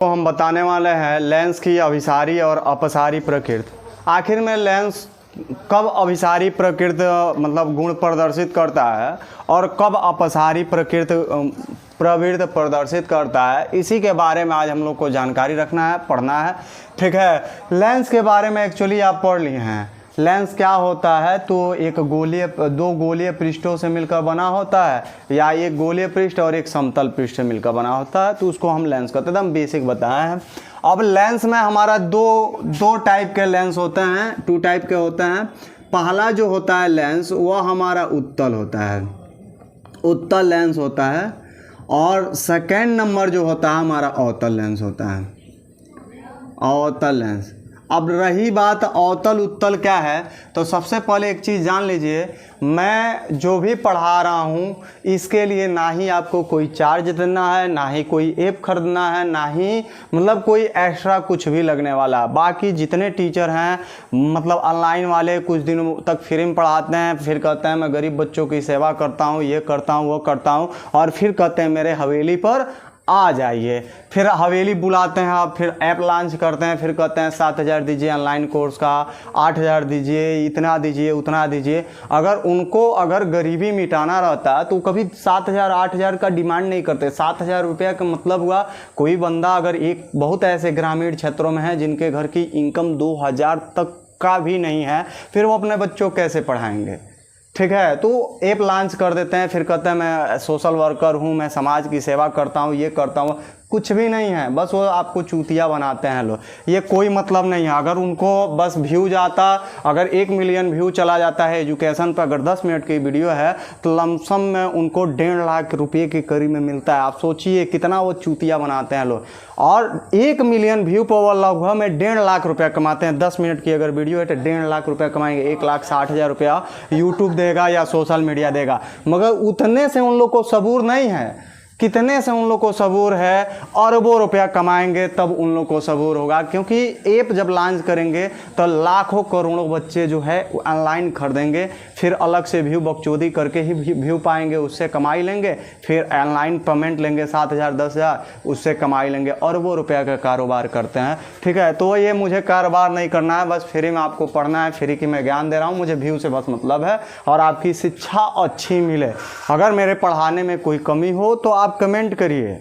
तो हम बताने वाले हैं लेंस की अभिसारी और अपसारी प्रकृति। आखिर में लेंस कब अभिसारी प्रकृति मतलब गुण प्रदर्शित करता है और कब अपसारी प्रवृत्ति प्रदर्शित करता है, इसी के बारे में आज हम लोग को जानकारी रखना है, पढ़ना है। ठीक है, लेंस के बारे में एक्चुअली आप पढ़ लिए हैं। लेंस क्या होता है, तो एक दो गोलीय पृष्ठों से मिलकर बना होता है, या एक गोलीय पृष्ठ और एक समतल पृष्ठ से मिलकर बना होता है, तो उसको हम लेंस कहते हैं। एकदम बेसिक बताया है। अब लेंस में हमारा दो टाइप के लेंस होते हैं, 2 टाइप के होते हैं। पहला जो होता है लेंस वह हमारा उत्तल होता है, उत्तल लेंस होता है। और सेकेंड नंबर जो होता है हमारा अवतल लेंस होता है, अवतल लेंस। अब रही बात अवतल उत्तल क्या है, तो सबसे पहले एक चीज़ जान लीजिए, मैं जो भी पढ़ा रहा हूँ इसके लिए ना ही आपको कोई चार्ज देना है, ना ही कोई ऐप खरीदना है, ना ही मतलब कोई एक्स्ट्रा कुछ भी लगने वाला। बाकी जितने टीचर हैं मतलब ऑनलाइन वाले कुछ दिनों तक फ्री में पढ़ाते हैं, फिर कहते हैं मैं गरीब बच्चों की सेवा करता हूँ, ये करता हूँ, वो करता हूँ, और फिर कहते हैं मेरे हवेली पर आ जाइए। फिर हवेली बुलाते हैं, आप फिर ऐप लॉन्च करते हैं, फिर कहते हैं 7,000 दीजिए ऑनलाइन कोर्स का, 8,000 दीजिए, इतना दीजिए, उतना दीजिए। अगर गरीबी मिटाना रहता है तो कभी 7,000 8,000 का डिमांड नहीं करते। 7,000 रुपये का मतलब हुआ कोई बंदा अगर एक बहुत ऐसे ग्रामीण क्षेत्रों में है जिनके घर की इनकम 2,000 तक का भी नहीं है, फिर वो अपने बच्चों कैसे पढ़ाएंगे। ठीक है, तो ऐप लॉन्च कर देते हैं, फिर कहते हैं मैं सोशल वर्कर हूँ, मैं समाज की सेवा करता हूँ, ये करता हूँ। कुछ भी नहीं है, बस वो आपको चूतिया बनाते हैं लोग। ये कोई मतलब नहीं है। अगर उनको बस व्यूज आता, अगर 1 मिलियन व्यू चला जाता है एजुकेशन पर, अगर 10 मिनट की वीडियो है तो लमसम में उनको 1.5 लाख रुपये के करीब में मिलता है। आप सोचिए कितना वो चूतिया बनाते हैं लोग। और 1 मिलियन व्यू पर वो लगभग में 1.5 लाख रुपया कमाते हैं। 10 मिनट की अगर वीडियो है तो 1.5 लाख रुपया कमाएंगे। 1,60,000 रुपया यूट्यूब देगा या सोशल मीडिया देगा, मगर उतने से उन लोग को सबूर नहीं है। कितने से उन लोग को सबूर है, अरबों रुपया कमाएंगे तब उन लोग को सबूर होगा। क्योंकि ऐप जब लॉन्च करेंगे तो लाखों करोड़ों बच्चे जो है ऑनलाइन खरीदेंगे, फिर अलग से व्यू बकचोदी करके ही व्यू पाएंगे, उससे कमाई लेंगे, फिर ऑनलाइन पेमेंट लेंगे 7,000 10,000, उससे कमाई लेंगे, अरबों रुपया का कारोबार करते हैं। ठीक है, तो ये मुझे कारोबार नहीं करना है, बस फ्री में आपको पढ़ना है, फ्री की मैं ज्ञान दे रहा हूँ, मुझे व्यू से बस मतलब है और आपकी शिक्षा अच्छी मिले। अगर मेरे पढ़ाने में कोई कमी हो तो आप कमेंट करिए,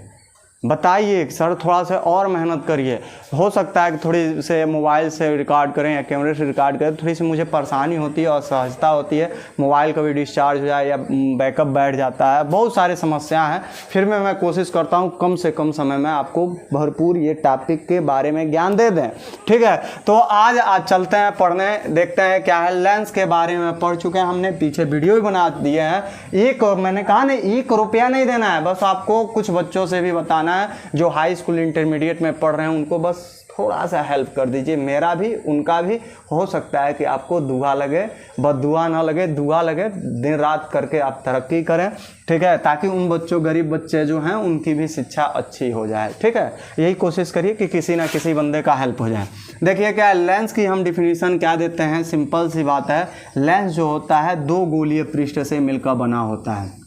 बताइए सर थोड़ा सा और मेहनत करिए। हो सकता है कि थोड़ी से मोबाइल से रिकॉर्ड करें या कैमरे से रिकॉर्ड करें, थोड़ी सी मुझे परेशानी होती है और सहजता होती है, मोबाइल कभी डिस्चार्ज हो जाए या बैकअप बैठ जाता है, बहुत सारी समस्या हैं। फिर मैं कोशिश करता हूं कम से कम समय में आपको भरपूर ये टॉपिक के बारे में ज्ञान दे दें। ठीक है, तो आज चलते हैं पढ़ने, देखते हैं क्या है। लेंस के बारे में पढ़ चुके हैं, हमने पीछे वीडियो भी बना दिए हैं। मैंने कहा ना 1 रुपया नहीं देना है, बस आपको कुछ बच्चों से भी बताना है जो हाई स्कूल इंटरमीडिएट में पढ़ रहे हैं, उनको बस थोड़ा सा हेल्प कर दीजिए। मेरा भी उनका भी हो सकता है कि आपको दुआ लगे, बददुआ ना लगे, दुआ लगे, दिन रात करके आप तरक्की करें। ठीक है, ताकि उन बच्चों गरीब बच्चे जो हैं उनकी भी शिक्षा अच्छी हो जाए। ठीक है, यही कोशिश करिए कि किसी ना किसी बंदे का हेल्प हो जाए। देखिए क्या लेंस की हम डिफिनीशन क्या देते हैं, सिंपल सी बात है। लेंस जो होता है 2 गोलीय पृष्ठ से मिलकर बना होता है।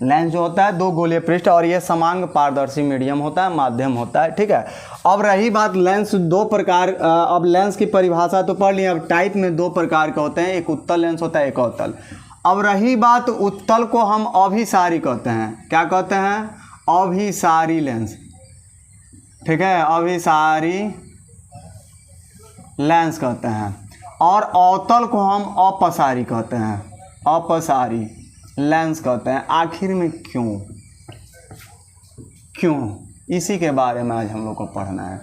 लेंस जो होता है 2 गोलीय पृष्ठ, और ये समांग पारदर्शी मीडियम होता है, माध्यम होता है। ठीक है, अब रही बात लेंस 2 प्रकार, अब लेंस की परिभाषा तो पढ़ ली। अब टाइप में 2 प्रकार के होते हैं, एक उत्तल लेंस होता है, एक अवतल। अब रही बात उत्तल को हम अभिसारी कहते हैं। क्या कहते हैं? अभिसारी लेंस। ठीक है, अभिसारी लेंस कहते हैं। और अवतल को हम अपसारी कहते हैं, अपसारी लेंस कहते हैं। आखिर में क्यों इसी के बारे में आज हम लोग को पढ़ना है।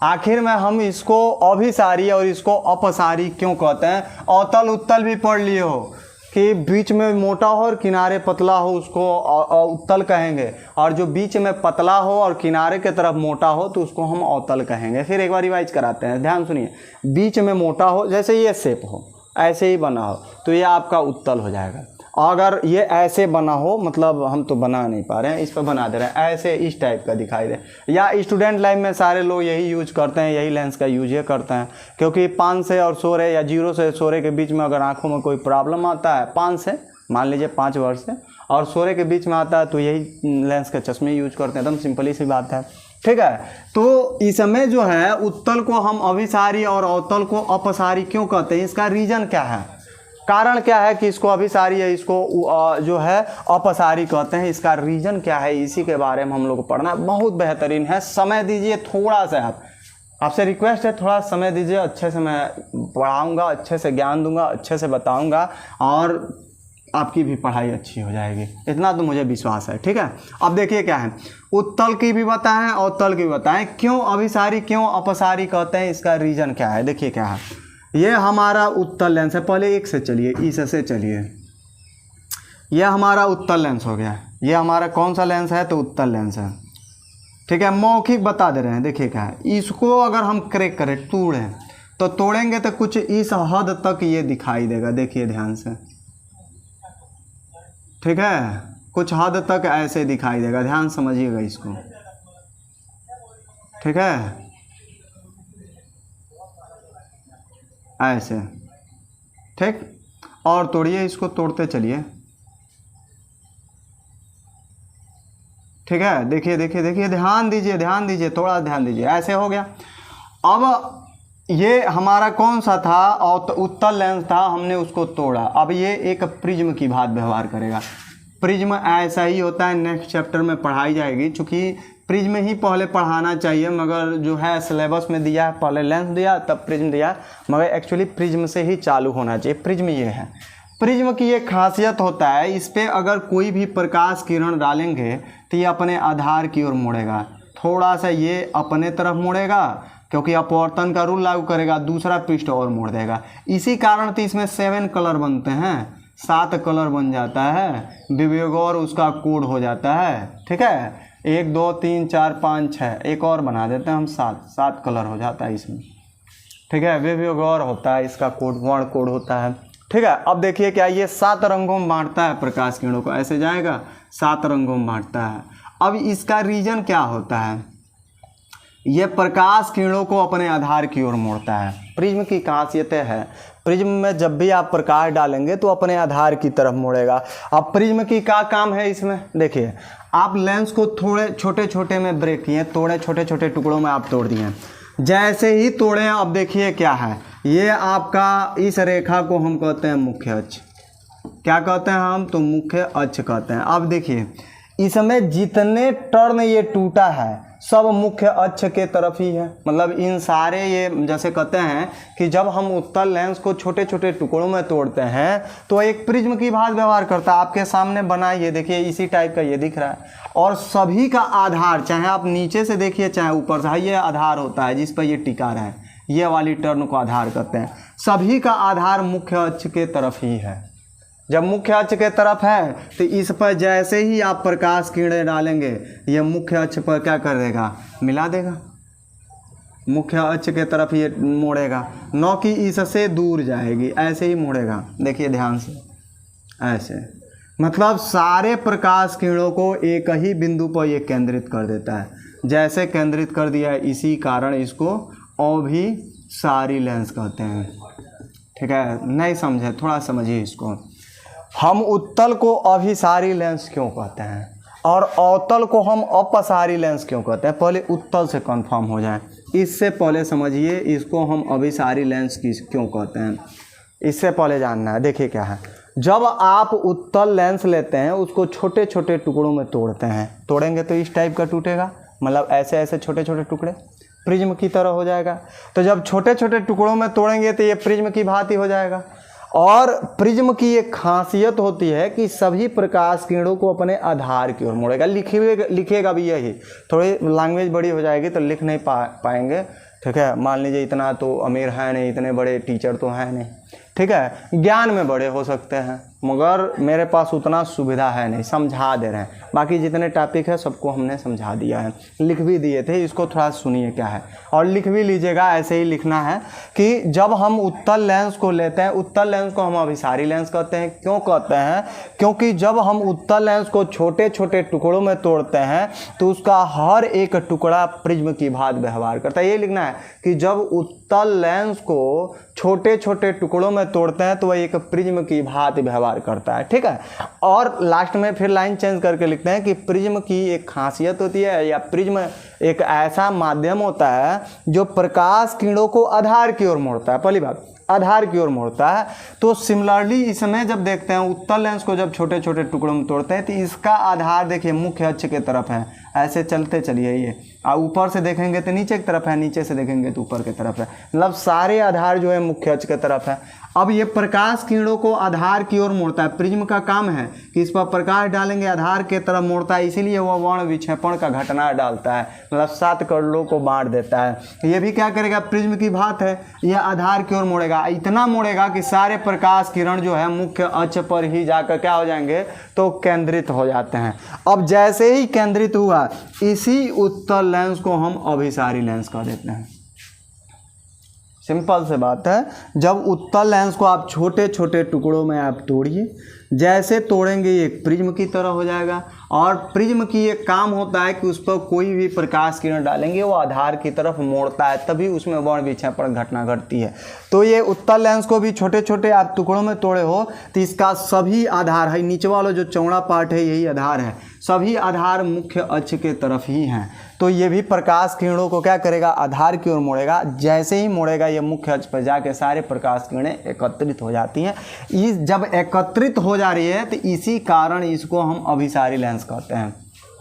आखिर में हम इसको अभिसारी और इसको अपसारी क्यों कहते हैं। अवतल उत्तल भी पढ़ लिए हो कि बीच में मोटा हो और किनारे पतला हो, उसको उत्तल कहेंगे, और जो बीच में पतला हो और किनारे के तरफ मोटा हो तो उसको हम अवतल कहेंगे। फिर एक बार रिवाइज कराते हैं, ध्यान सुनिए। बीच में मोटा हो, जैसे ये शेप हो, ऐसे ही बना हो, तो ये आपका उत्तल हो जाएगा। अगर ये ऐसे बना हो, मतलब हम तो बना नहीं पा रहे हैं, इस पर बना दे रहे हैं, ऐसे इस टाइप का दिखाई दे, या स्टूडेंट लाइफ में सारे लोग यही यूज करते हैं, यही लेंस का यूज ये करते हैं। क्योंकि 5 से और 16 या 0 से 16 के बीच में अगर आंखों में कोई प्रॉब्लम आता है, 5 से मान लीजिए 5 वर्ष से और 16 के बीच में आता है, तो यही लेंस के चश्मे यूज करते हैं। एकदम सिंपली सी बात है। ठीक है। तो इसमें जो है उत्तल को हम अभिसारी और अवतल को अपसारी क्यों कहते हैं, इसका रीजन क्या है, कारण क्या है कि इसको अभिसारी है, इसको जो है अपसारी कहते हैं, इसका रीजन क्या है, इसी के बारे में हम लोग को पढ़ना बहुत बेहतरीन है। समय दीजिए थोड़ा सा, आपसे रिक्वेस्ट है थोड़ा समय दीजिए, अच्छे से मैं पढ़ाऊँगा, अच्छे से ज्ञान दूंगा, अच्छे से बताऊँगा और आपकी भी पढ़ाई अच्छी हो जाएगी, इतना तो मुझे विश्वास है। ठीक है, अब देखिए क्या है, उत्तल की भी बताएं और तल की भी बताएं, क्यों अभिसारी क्यों अपसारी कहते हैं, इसका रीजन क्या है। देखिए क्या है, ये हमारा उत्तल लेंस है, पहले एक से चलिए, इस से चलिए, ये हमारा उत्तल लेंस हो गया, ये हमारा कौन सा लेंस है, तो उत्तल लेंस है। ठीक है, मौखिक बता दे रहे हैं। देखिए क्या है, इसको अगर हम क्रैक करें, तोड़ें, तो तोड़ेंगे तो कुछ इस हद तक ये दिखाई देगा, देखिए ध्यान से, ठीक है, कुछ हद तक ऐसे दिखाई देगा, ध्यान समझिएगा इसको। ठीक है, ऐसे, ठीक, और तोड़िए इसको, तोड़ते चलिए। ठीक है, देखिए देखिए देखिए, ध्यान दीजिए, ध्यान दीजिए, थोड़ा ध्यान दीजिए, ऐसे हो गया। अब ये हमारा कौन सा था, और उत्तल लेंस था, हमने उसको तोड़ा, अब ये एक प्रिज्म की भांति व्यवहार करेगा। प्रिज्म ऐसा ही होता है, नेक्स्ट चैप्टर में पढ़ाई जाएगी, चूँकि प्रिज्म ही पहले पढ़ाना चाहिए, मगर जो है सिलेबस में दिया है, पहले लेंस दिया तब प्रिज्म दिया, मगर एक्चुअली प्रिज्म से ही चालू होना चाहिए। प्रिज्म ये है, प्रिज्म की एक खासियत होता है, इस पर अगर कोई भी प्रकाश किरण डालेंगे तो ये अपने आधार की ओर मुड़ेगा, थोड़ा सा ये अपने तरफ मुड़ेगा क्योंकि अपवर्तन का रूल लागू करेगा, दूसरा पृष्ठ और मोड़ देगा। इसी कारण तो इसमें 7 कलर बनते हैं, 7 कलर बन जाता है, विवेगौर उसका कोड हो जाता है। ठीक है, 1 2 3 4 5 6, एक और बना देते हैं हम, 7 कलर हो जाता है इसमें। ठीक है, विवेगौर होता है इसका कोड, वर्ण कोड होता है। ठीक है, अब देखिए क्या, ये 7 रंगों में बांटता है प्रकाश किरणों को, ऐसे जाएगा 7 रंगों में बांटता है। अब इसका रीजन क्या होता है, ये प्रकाश किरणों को अपने आधार की ओर मोड़ता है। प्रिज्म की खासियतें है, प्रिज्म में जब भी आप प्रकाश डालेंगे तो अपने आधार की तरफ मोड़ेगा। अब प्रिज्म की क्या काम है इसमें, देखिए आप लेंस को थोड़े छोटे छोटे में ब्रेक किए, तोड़े छोटे छोटे टुकड़ों में आप तोड़ दिए, जैसे ही तोड़े अब देखिए क्या है, ये आपका इस रेखा को हम कहते हैं मुख्य अक्ष। क्या कहते हैं हम, तो मुख्य अक्ष कहते हैं। अब देखिए इसमें जितने टर्न ये टूटा है सब मुख्य अक्ष के तरफ ही है, मतलब इन सारे ये जैसे कहते हैं कि जब हम उत्तल लेंस को छोटे छोटे टुकड़ों में तोड़ते हैं तो एक प्रिज्म की भांति व्यवहार करता है। आपके सामने बना, ये देखिए इसी टाइप का ये दिख रहा है, और सभी का आधार, चाहे आप नीचे से देखिए चाहे ऊपर से, ये आधार होता है जिस पर ये टिका रहा है, ये वाली टर्न को आधार कहते हैं। सभी का आधार मुख्य अक्ष के तरफ ही है। जब मुख्य अक्ष के तरफ है तो इस पर जैसे ही आप प्रकाश किरणें डालेंगे ये मुख्य अक्ष पर क्या कर देगा, मिला देगा, मुख्य अक्ष के तरफ ये मोड़ेगा, न कि इससे दूर जाएगी, ऐसे ही मोड़ेगा। देखिए ध्यान से, ऐसे, मतलब सारे प्रकाश किरणों को एक ही बिंदु पर ये केंद्रित कर देता है। जैसे केंद्रित कर दिया है, इसी कारण इसको अभिसारी लेंस कहते हैं। ठीक है, नहीं समझे, थोड़ा समझिए इसको। हम उत्तल को अभिसारी लेंस क्यों कहते हैं और अवतल को हम अपसारी लेंस क्यों कहते हैं, पहले उत्तल से कंफर्म हो जाए, इससे पहले समझिए इसको हम अभिसारी लेंस क्यों कहते हैं, इससे पहले जानना है। देखिए क्या है, जब आप उत्तल लेंस लेते हैं उसको छोटे छोटे टुकड़ों में तोड़ते हैं, तोड़ेंगे तो इस टाइप का टूटेगा, मतलब ऐसे ऐसे छोटे छोटे टुकड़े प्रिज्म की तरह हो जाएगा। तो जब छोटे छोटे टुकड़ों में तोड़ेंगे तो ये प्रिज्म की भांति हो जाएगा। और प्रिज्म की एक खासियत होती है कि सभी प्रकाश किरणों को अपने आधार की ओर मोड़ेगा। लिखेगा भी यही, थोड़ी लैंग्वेज बड़ी हो जाएगी तो लिख नहीं पाएंगे। ठीक है, मान लीजिए इतना तो अमीर है नहीं, इतने बड़े टीचर तो हैं नहीं, ठीक है, ज्ञान में बड़े हो सकते हैं मगर मेरे पास उतना सुविधा है नहीं, समझा दे रहे हैं। बाकी जितने टॉपिक है सबको हमने समझा दिया है, लिख भी दिए थे, इसको थोड़ा सुनिए क्या है और लिख भी लीजिएगा। ऐसे ही लिखना है कि जब हम उत्तल लेंस को लेते हैं, उत्तल लेंस को हम अभिसारी लेंस कहते हैं। क्यों कहते हैं, क्योंकि जब हम उत्तल लेंस को छोटे छोटे टुकड़ों में तोड़ते हैं तो उसका हर एक टुकड़ा प्रिज्म की भांति व्यवहार करता है। ये लिखना है कि जब उत्तल लेंस को छोटे छोटे टुकड़ों में में तोड़ते हैं तो वह एक प्रिज्म की भांति व्यवहार करता है, ठीक है। और लास्ट में फिर लाइन चेंज करके लिखते हैं कि प्रिज्म की एक खासियत होती है या प्रिज्म एक ऐसा माध्यम होता है जो प्रकाश किरणों को आधार की ओर मोड़ता है। पहली बात, आधार की ओर मोड़ता है। तो सिमिलरली इसमें जब देखते हैं उत्तल लेंस को जब छोटे छोटे टुकड़ों में तोड़ते हैं तो इसका आधार देखिए मुख्य अक्ष की तरफ है, ऐसे चलते चलिए ये, और ऊपर से देखेंगे तो नीचे की तरफ है, नीचे से देखेंगे तो ऊपर की तरफ है, मतलब सारे आधार जो है मुख्य अक्ष की तरफ है। अब ये प्रकाश किरणों को आधार की ओर मोड़ता है। प्रिज्म का काम है कि इस पर प्रकाश डालेंगे आधार की तरफ मोड़ता है, इसीलिए वह वर्ण विक्षेपण का घटना डालता है, मतलब 7 कणों को बांट देता है। ये भी क्या करेगा, प्रिज्म की बात है, यह आधार की ओर मोड़ेगा, इतना मोड़ेगा कि सारे प्रकाश किरण जो है मुख्य अक्ष पर ही जाकर क्या हो जाएंगे, तो केंद्रित हो जाते हैं। अब जैसे ही केंद्रित हुआ इसी उत्तल लेंस को हम अभिसारी लेंस कह देते हैं। सिंपल से बात है, जब उत्तल लेंस को आप छोटे छोटे टुकड़ों में आप तोड़िए, जैसे तोड़ेंगे ये प्रिज्म की तरह हो जाएगा, और प्रिज्म की एक काम होता है कि उस पर कोई भी प्रकाश किरण डालेंगे वो आधार की तरफ मोड़ता है, तभी उसमें वर्ण विक्षेपण घटना घटती है। तो ये उत्तल लेंस को भी छोटे छोटे आप टुकड़ों में तोड़े हो तो इसका सभी आधार है, नीचे वाला जो चौड़ा पार्ट है यही आधार है, सभी आधार मुख्य अक्ष के तरफ ही हैं। तो ये भी प्रकाश किरणों को क्या करेगा, आधार की ओर मोड़ेगा। जैसे ही मोड़ेगा ये मुख्य अक्ष पर जाके सारे प्रकाश किरणें एकत्रित हो जाती हैं। इस जब एकत्रित हो जा रही है तो इसी कारण इसको हम अभिसारी लेंस कहते हैं।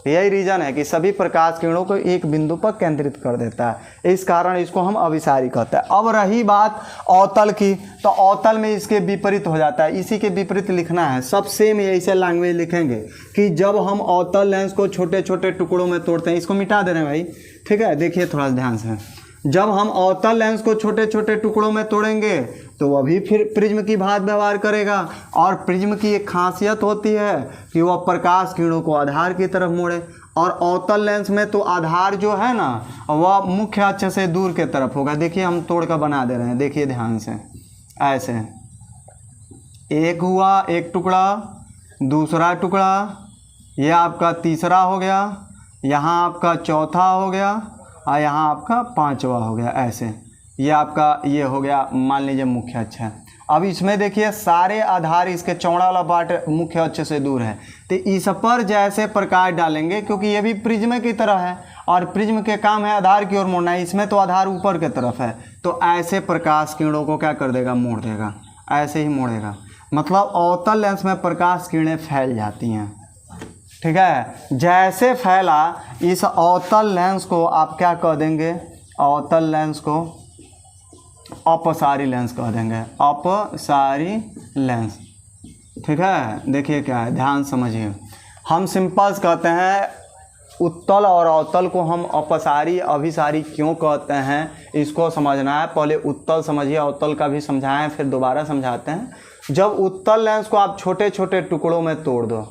यही रीजन है कि सभी प्रकाश किरणों को एक बिंदु पर केंद्रित कर देता है, इस कारण इसको हम अभिसारी कहते हैं। अब रही बात अवतल की, तो अवतल में इसके विपरीत हो जाता है, इसी के विपरीत लिखना है। सब सेम ऐसे लैंग्वेज लिखेंगे कि जब हम अवतल लेंस को छोटे छोटे टुकड़ों में तोड़ते हैं, इसको मिटा दे रहे हैं भाई, ठीक है, देखिए थोड़ा ध्यान से। जब हम अवतल लेंस को छोटे छोटे टुकड़ों में तोड़ेंगे तो वह भी फिर प्रिज्म की भांति व्यवहार करेगा, और प्रिज्म की एक खासियत होती है कि वह प्रकाश किरणों को आधार की तरफ मोड़े। और अवतल लेंस में तो आधार जो है ना वह मुख्य अक्ष से दूर के तरफ होगा। देखिए हम तोड़ कर बना दे रहे हैं, देखिए ध्यान से, ऐसे एक हुआ एक टुकड़ा, दूसरा टुकड़ा, यह आपका तीसरा हो गया, यहाँ आपका चौथा हो गया, और यहाँ आपका पांचवा हो गया। ऐसे ये आपका ये हो गया, मान लीजिए मुख्य अक्ष है। अब इसमें देखिए सारे आधार इसके चौड़ा वाला पार्ट मुख्य अक्ष से दूर है, तो इस पर जैसे प्रकाश डालेंगे, क्योंकि ये भी प्रिज्म की तरह है और प्रिज्म के काम है आधार की ओर मोड़ना, इसमें तो आधार ऊपर की तरफ है, तो ऐसे प्रकाश किरणों को क्या कर देगा, मोड़ देगा, ऐसे ही मोड़ेगा। मतलब अवतल लेंस में प्रकाश किरणें फैल जाती हैं, ठीक है। जैसे फैला इस अवतल लेंस को आप क्या कह देंगे, अवतल लेंस को अपसारी लेंस कह देंगे, अपसारी लेंस, ठीक है। देखिए क्या है, ध्यान समझिए, हम सिंपल कहते हैं उत्तल और अवतल को हम अपसारी अभिसारी क्यों कहते हैं, इसको समझना है। पहले उत्तल समझिए, अवतल का भी समझाएं, फिर दोबारा समझाते हैं। जब उत्तल लेंस को आप छोटे छोटे टुकड़ों में तोड़ दो,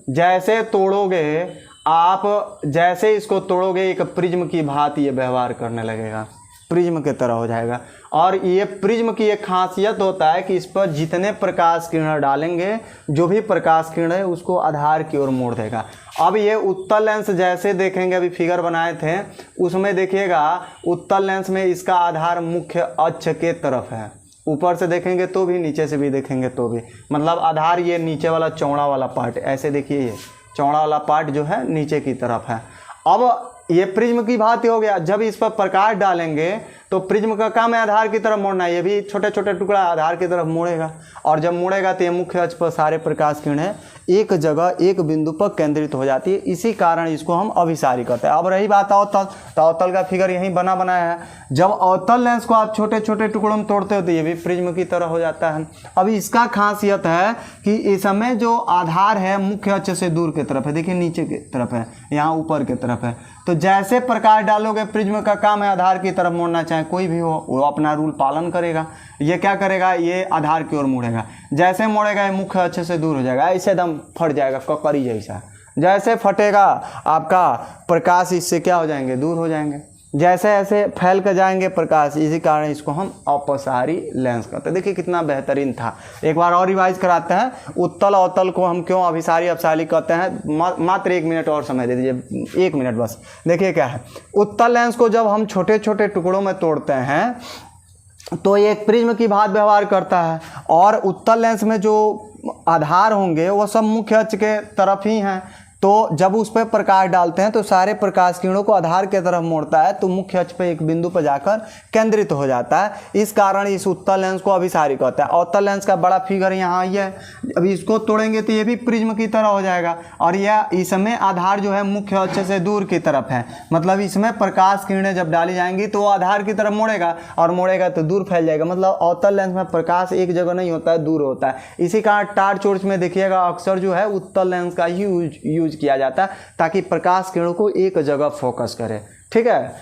जैसे तोड़ोगे आप, जैसे इसको तोड़ोगे एक प्रिज्म की भांति ये व्यवहार करने लगेगा, प्रिज्म की तरह हो जाएगा। और ये प्रिज्म की एक खासियत होता है कि इस पर जितने प्रकाश किरण डालेंगे, जो भी प्रकाश किरण है उसको आधार की ओर मोड़ देगा। अब ये उत्तल लेंस जैसे देखेंगे, अभी फिगर बनाए थे उसमें देखिएगा, उत्तल लेंस में इसका आधार मुख्य अक्ष के तरफ है, ऊपर से देखेंगे तो भी, नीचे से भी देखेंगे तो भी, मतलब आधार ये नीचे वाला चौड़ा वाला पार्ट, ऐसे देखिए ये चौड़ा वाला पार्ट जो है नीचे की तरफ है। अब ये प्रिज्म की भांति हो गया, जब इस पर प्रकाश डालेंगे तो प्रिज्म का काम है आधार की तरफ मोड़ना, ये भी छोटे छोटे टुकड़ा आधार की तरफ मोड़ेगा, और जब मोड़ेगा तो ये मुख्य अक्ष पर सारे प्रकाश किरणें एक जगह एक बिंदु पर केंद्रित हो जाती है, इसी कारण इसको हम अभिसारी कहते हैं। अब रही बात अवतल, तो अवतल का फिगर यहीं बना बनाया है। जब अवतल लेंस को आप छोटे छोटे टुकड़ों में तोड़ते हो तो ये भी प्रिज्म की तरह हो जाता है। अब इसका खासियत है कि इसमें जो आधार है मुख्य अक्ष से दूर की तरफ है, देखिए नीचे की तरफ है, यहाँ ऊपर की तरफ है, तो जैसे प्रकाश डालोगे, प्रिज्म का काम है आधार की तरफ मोड़ना, चाहे कोई भी हो वो अपना रूल पालन करेगा। ये क्या करेगा, ये आधार की ओर मुड़ेगा, जैसे मुड़ेगा ये मुख्य अक्ष से दूर हो जाएगा, ऐसे दम फट जाएगा ककड़ी जैसा, जैसे फटेगा आपका प्रकाश इससे क्या हो जाएंगे, दूर हो जाएंगे, जैसे ऐसे फैल कर जाएंगे प्रकाश, इसी कारण इसको हम अपसारी लेंस कहते हैं। देखिए कितना बेहतरीन था, एक बार और रिवाइज कराते हैं। उत्तल अवतल को हम क्यों अभिसारी अपसारी कहते हैं, मात्र 1 मिनट और समय दे दीजिए, 1 मिनट बस। देखिए क्या है, उत्तल लेंस को जब हम छोटे छोटे टुकड़ों में तोड़ते हैं तो ये एक प्रिज्म की भांति व्यवहार करता है। और उत्तल लेंस में जो आधार होंगे वो सब मुख्य अक्ष के तरफ ही हैं, तो जब उस पर प्रकाश डालते हैं तो सारे प्रकाश किरणों को आधार के तरफ मोड़ता है, तो मुख्य अक्ष पे एक बिंदु पर जाकर केंद्रित हो जाता है। इस कारण इस उत्तल लेंस को अभिसारी कहता है। अवतल लेंस का बड़ा फिगर यहाँ ये है, अभी इसको तोड़ेंगे तो ये भी प्रिज्म की तरह हो जाएगा, और यह इसमें आधार जो है मुख्य अक्ष से दूर की तरफ है, मतलब इसमें प्रकाश किरणें जब डाली जाएंगी तो वो आधार की तरफ मोड़ेगा, और मोड़ेगा तो दूर फैल जाएगा। मतलब अवतल लेंस में प्रकाश एक जगह नहीं होता है, दूर होता है। इसी कारण टार्च वॉर्च में देखिएगा अक्सर जो है उत्तल लेंस का ही यूज किया जाता है, ताकि प्रकाश किरणों को एक जगह फोकस करे। ठीक है।